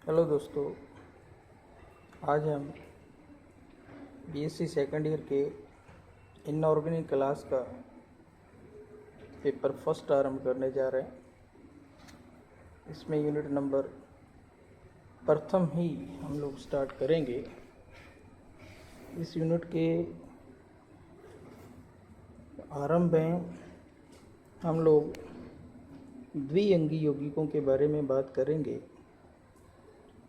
Hello दोस्तों, आज हम बीएससी सेकंड ईयर के इनऑर्गेनिक क्लास का पेपर फर्स्ट आरंभ करने जा रहे हैं। इसमें यूनिट नंबर प्रथम ही हम लोग स्टार्ट करेंगे। इस यूनिट के आरंभ में हम लोग द्विअंगी यौगिकों के बारे में बात करेंगे।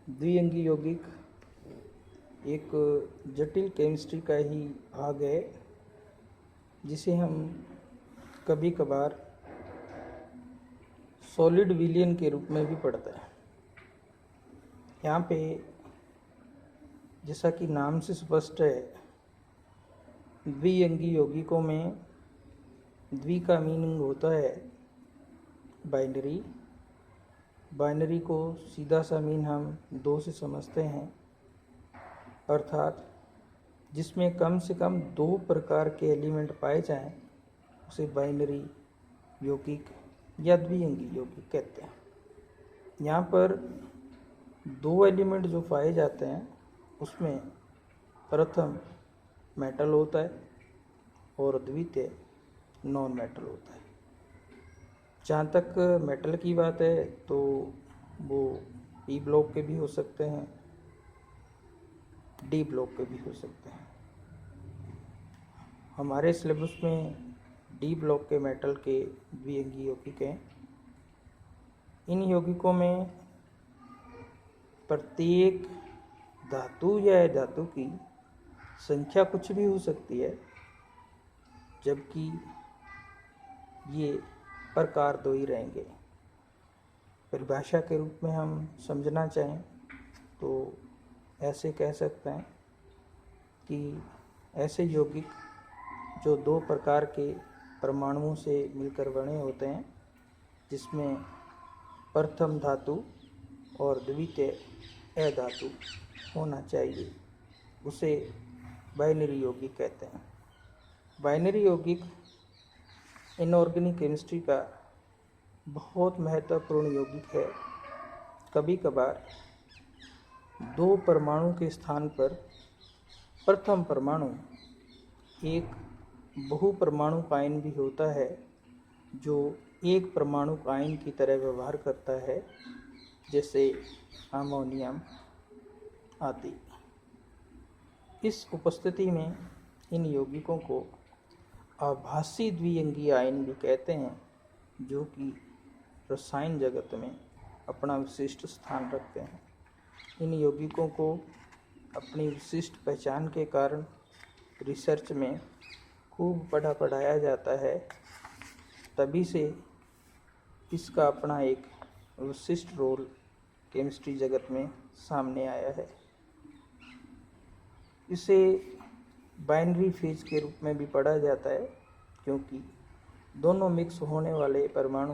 द्विअंगी यौगिक एक जटिल केमिस्ट्री का ही भाग है, जिसे हम कभी कभार सॉलिड विलियन के रूप में भी पढ़ते हैं। यहाँ पे जैसा कि नाम से स्पष्ट है, द्विअंगी यौगिकों में द्वि का मीनिंग होता है बाइनरी। बाइनरी को सीधा सा मीन हम दो से समझते हैं, अर्थात जिसमें कम से कम दो प्रकार के एलिमेंट पाए जाएं उसे बाइनरी यौगिक या द्विअंगी यौगिक कहते हैं। यहाँ पर दो एलिमेंट जो पाए जाते हैं उसमें प्रथम मेटल होता है और द्वितीय नॉन मेटल होता है। जहाँ तक मेटल की बात है तो वो पी ब्लॉक के भी हो सकते हैं, डी ब्लॉक के भी हो सकते हैं। हमारे सिलेबस में डी ब्लॉक के मेटल के द्विअंगी यौगिक हैं। इन यौगिकों में प्रत्येक धातु या धातु की संख्या कुछ भी हो सकती है, जबकि ये प्रकार दो ही रहेंगे। परिभाषा के रूप में हम समझना चाहें तो ऐसे कह सकते हैं कि ऐसे यौगिक जो दो प्रकार के परमाणुओं से मिलकर बने होते हैं, जिसमें प्रथम धातु और द्वितीय अधातु होना चाहिए, उसे बाइनरी यौगिक कहते हैं। बाइनरी यौगिक इनऑर्गेनिक केमिस्ट्री का बहुत महत्वपूर्ण यौगिक है। कभी कभार दो परमाणु के स्थान पर प्रथम परमाणु एक बहु परमाणु आयन भी होता है, जो एक परमाणु आयन की तरह व्यवहार करता है, जैसे अमोनियम आदि। इस उपस्थिति में इन यौगिकों को आभासी द्विअंगी आयन भी कहते हैं, जो कि रसायन जगत में अपना विशिष्ट स्थान रखते हैं। इन यौगिकों को अपनी विशिष्ट पहचान के कारण रिसर्च में खूब पढ़ाया जाता है। तभी से इसका अपना एक विशिष्ट रोल केमिस्ट्री जगत में सामने आया है। इसे बाइनरी फेज के रूप में भी पढ़ा जाता है, क्योंकि दोनों मिक्स होने वाले परमाणु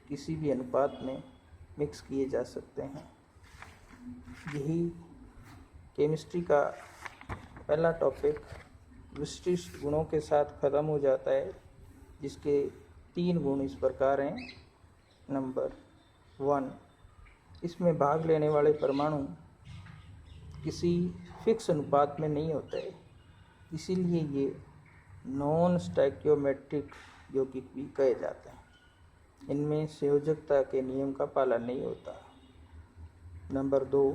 किसी भी अनुपात में मिक्स किए जा सकते हैं। यही केमिस्ट्री का पहला टॉपिक विशिष्ट गुणों के साथ ख़त्म हो जाता है, जिसके 3 गुण इस प्रकार हैं। नंबर 1, इसमें भाग लेने वाले परमाणु किसी फिक्स अनुपात में नहीं होते, इसीलिए ये नॉन स्टैकियोमेट्रिक यौगिक भी कहे जाते हैं। इनमें संयोजकता के नियम का पालन नहीं होता। नंबर 2,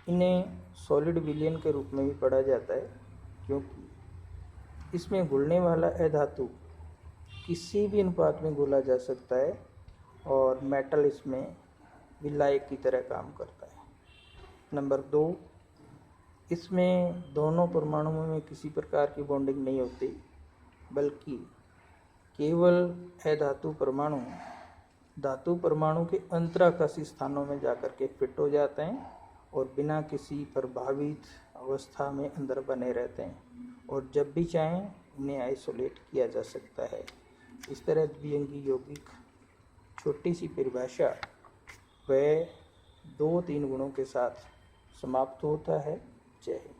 इन्हें सॉलिड विलियन के रूप में भी पढ़ा जाता है, क्योंकि इसमें घुलने वाला अधातु किसी भी अनुपात में घुला जा सकता है और मेटल इसमें विलायक की तरह काम करता है। नंबर 2, इसमें दोनों परमाणुओं में किसी प्रकार की बॉन्डिंग नहीं होती, बल्कि केवल अधातु परमाणु धातु परमाणु के अंतराकाशी स्थानों में जाकर के फिट हो जाते हैं और बिना किसी प्रभावित अवस्था में अंदर बने रहते हैं, और जब भी चाहें इन्हें आइसोलेट किया जा सकता है। इस तरह द्विअंगी यौगिक छोटी सी परिभाषा वह 2-3 गुणों के साथ समाप्त होता है। जय हिंद।